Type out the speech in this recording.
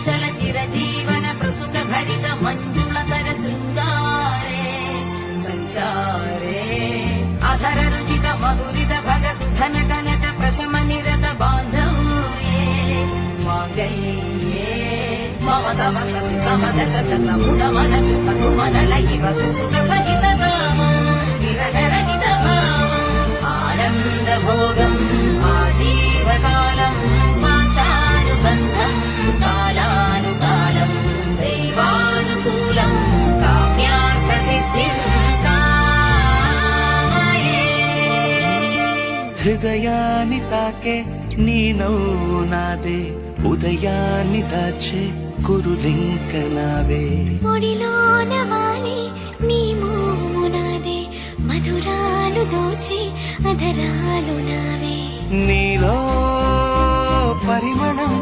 కుశల చిరజీవన ప్రసుక భరిత మంజుళతర శృంగారే సంచారే అధర రుచిత మధురిత భగ సుధన కనక ప్రశమ నిరత బాంధవ్యే మాంగళ్యే మమ తవ సతి సమదశ శతముద మన సుఖ సుమన లయివ సుసుత సహిత విరహ రహిత ఆనంద భోగం ఆజీవకాలం పాశానుబంధం కాలానుకాలం దైవానుకూలం కామ్యార్థ సిద్ధిం కామయే. హృదయాన్ని తాకే నీ నవ్వు నాదే, ఉదయాన్ని దాచే కురులింక నావే. ఒడిలోన వాలి నీ మోము నాదే, మధురాలు దోచే అధరాలు నావే. నీలో పరిమళం